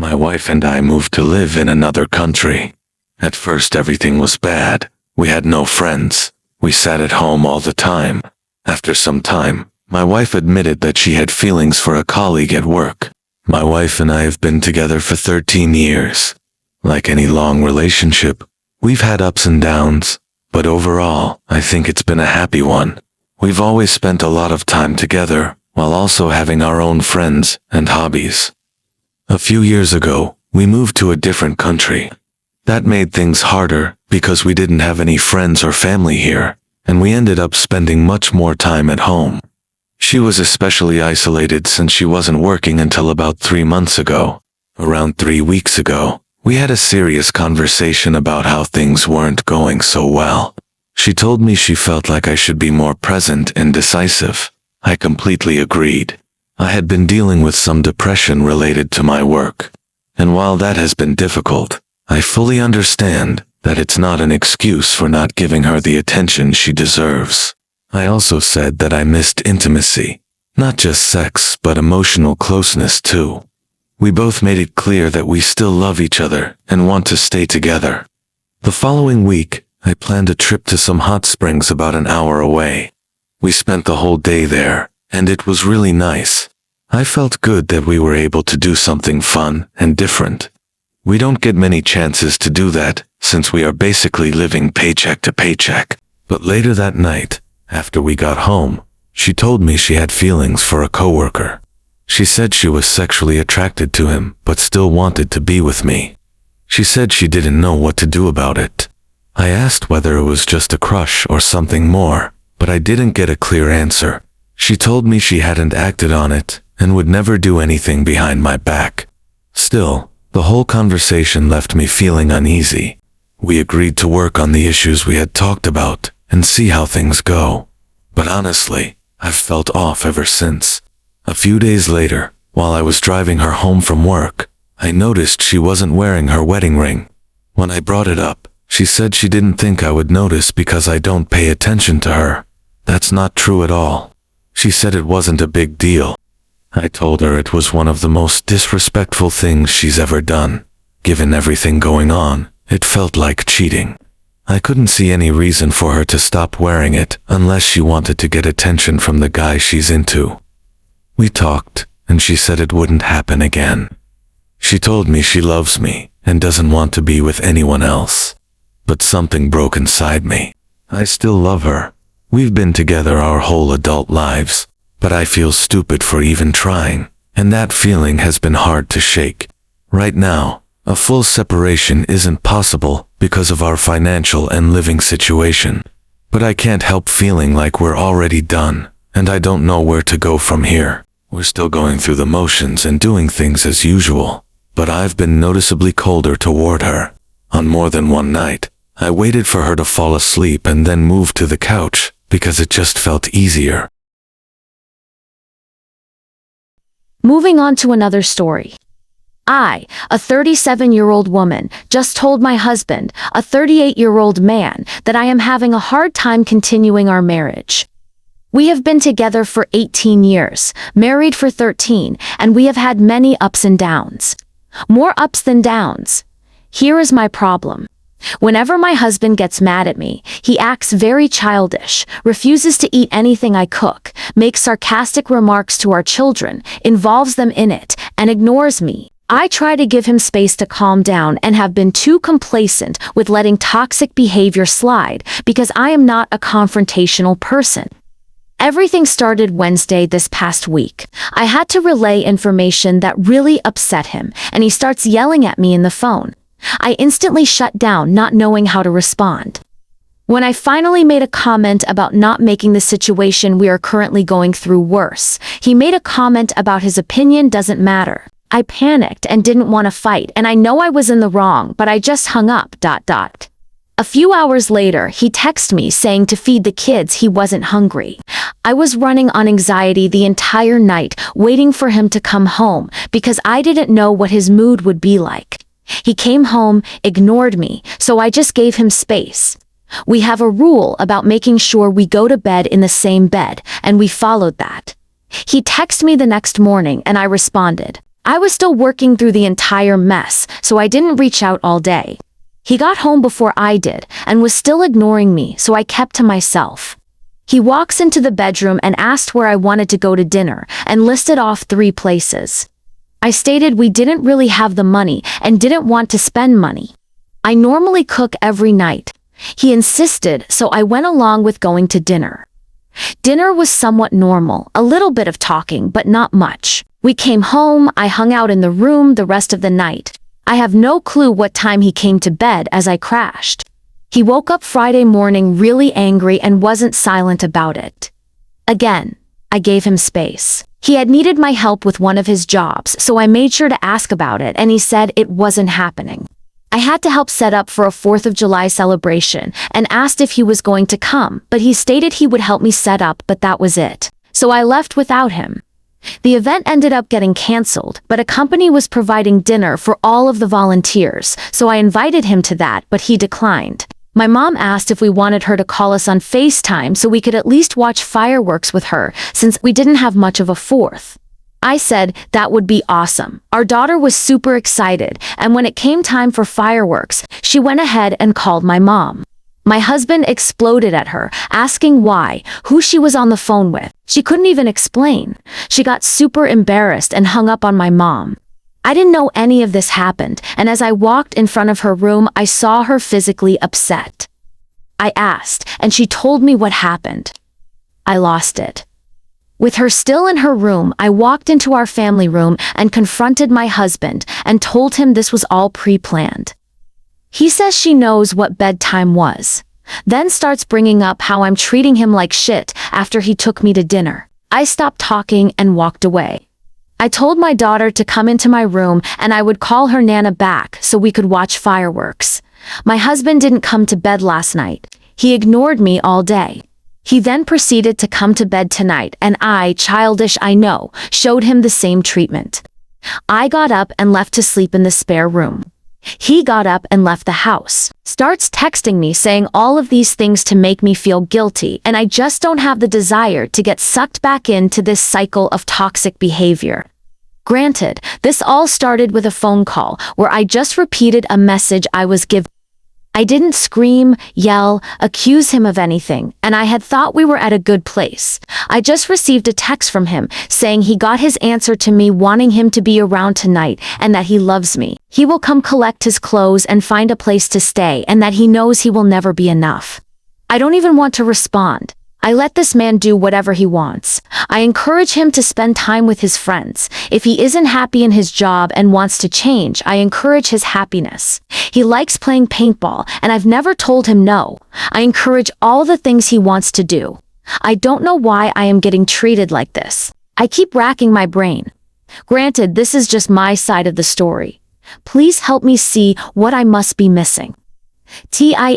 My wife and I moved to live in another country. At first everything was bad. We had no friends. We sat at home all the time. After some time, my wife admitted that she had feelings for a colleague at work. My wife and I have been together for 13 years. Like any long relationship, we've had ups and downs, but overall, I think it's been a happy one. We've always spent a lot of time together, while also having our own friends and hobbies. A few years ago, we moved to a different country. That made things harder because we didn't have any friends or family here, and we ended up spending much more time at home. She was especially isolated since she wasn't working until about 3 months ago. Around 3 weeks ago, we had a serious conversation about how things weren't going so well. She told me she felt like I should be more present and decisive. I completely agreed. I had been dealing with some depression related to my work, and while that has been difficult, I fully understand that it's not an excuse for not giving her the attention she deserves. I also said that I missed intimacy, not just sex, but emotional closeness too. We both made it clear that we still love each other and want to stay together. The following week, I planned a trip to some hot springs about an hour away. We spent the whole day there, and it was really nice. I felt good that we were able to do something fun and different. We don't get many chances to do that, since we are basically living paycheck to paycheck. But later that night, after we got home, she told me she had feelings for a coworker. She said she was sexually attracted to him, but still wanted to be with me. She said she didn't know what to do about it. I asked whether it was just a crush or something more, but I didn't get a clear answer. She told me she hadn't acted on it and would never do anything behind my back. Still, the whole conversation left me feeling uneasy. We agreed to work on the issues we had talked about and see how things go. But honestly, I've felt off ever since. A few days later, while I was driving her home from work, I noticed she wasn't wearing her wedding ring. When I brought it up, she said she didn't think I would notice because I don't pay attention to her. That's not true at all. She said it wasn't a big deal. I told her it was one of the most disrespectful things she's ever done. Given everything going on, it felt like cheating. I couldn't see any reason for her to stop wearing it unless she wanted to get attention from the guy she's into. We talked, and she said it wouldn't happen again. She told me she loves me and doesn't want to be with anyone else. But something broke inside me. I still love her. We've been together our whole adult lives, but I feel stupid for even trying, and that feeling has been hard to shake. Right now, a full separation isn't possible because of our financial and living situation. But I can't help feeling like we're already done, and I don't know where to go from here. We're still going through the motions and doing things as usual, but I've been noticeably colder toward her. On more than one night, I waited for her to fall asleep and then moved to the couch because it just felt easier. Moving on to another story. I, a 37-year-old woman, just told my husband, a 38-year-old man, that I am having a hard time continuing our marriage. We have been together for 18 years, married for 13, and we have had many ups and downs. More ups than downs. Here is my problem. Whenever my husband gets mad at me, he acts very childish, refuses to eat anything I cook, makes sarcastic remarks to our children, involves them in it, and ignores me. I try to give him space to calm down and have been too complacent with letting toxic behavior slide because I am not a confrontational person. Everything started Wednesday this past week. I had to relay information that really upset him, and he starts yelling at me in the phone. I instantly shut down, not knowing how to respond. When I finally made a comment about not making the situation we are currently going through worse, he made a comment about his opinion doesn't matter. I panicked and didn't want to fight, and I know I was in the wrong, but I just hung up. A few hours later, he texted me saying to feed the kids he wasn't hungry. I was running on anxiety the entire night, waiting for him to come home, because I didn't know what his mood would be like. He came home, ignored me, so I just gave him space. We have a rule about making sure we go to bed in the same bed, and we followed that. He texted me the next morning and I responded, I was still working through the entire mess, so I didn't reach out all day. He got home before I did and was still ignoring me, so I kept to myself. He walks into the bedroom and asked where I wanted to go to dinner and listed off 3 places. I stated we didn't really have the money and didn't want to spend money. I normally cook every night. He insisted, so I went along with going to dinner. Dinner was somewhat normal, a little bit of talking, but not much. We came home, I hung out in the room the rest of the night. I have no clue what time he came to bed as I crashed. He woke up Friday morning really angry and wasn't silent about it. Again, I gave him space. He had needed my help with one of his jobs, so I made sure to ask about it and he said it wasn't happening. I had to help set up for a 4th of July celebration and asked if he was going to come, but he stated he would help me set up, but that was it. So I left without him. The event ended up getting canceled, but a company was providing dinner for all of the volunteers, so I invited him to that, but he declined. My mom asked if we wanted her to call us on FaceTime so we could at least watch fireworks with her, since we didn't have much of a 4th. I said that would be awesome. Our daughter was super excited, and when it came time for fireworks, she went ahead and called my mom. My husband exploded at her, asking why, who she was on the phone with. She couldn't even explain. She got super embarrassed and hung up on my mom. I didn't know any of this happened, and as I walked in front of her room, I saw her physically upset. I asked, and she told me what happened. I lost it. With her still in her room, I walked into our family room and confronted my husband and told him this was all pre-planned. He says she knows what bedtime was, then starts bringing up how I'm treating him like shit after he took me to dinner. I stopped talking and walked away. I told my daughter to come into my room and I would call her Nana back so we could watch fireworks. My husband didn't come to bed last night. He ignored me all day. He then proceeded to come to bed tonight and I, childish I know, showed him the same treatment. I got up and left to sleep in the spare room. He got up and left the house, starts texting me saying all of these things to make me feel guilty, and I just don't have the desire to get sucked back into this cycle of toxic behavior. Granted, this all started with a phone call where I just repeated a message I was given. I didn't scream, yell, accuse him of anything, and I had thought we were at a good place. I just received a text from him saying he got his answer to me wanting him to be around tonight and that he loves me. He will come collect his clothes and find a place to stay and that he knows he will never be enough. I don't even want to respond. I let this man do whatever he wants. I encourage him to spend time with his friends. If he isn't happy in his job and wants to change, I encourage his happiness. He likes playing paintball, and I've never told him no. I encourage all the things he wants to do. I don't know why I am getting treated like this. I keep racking my brain. Granted, this is just my side of the story. Please help me see what I must be missing.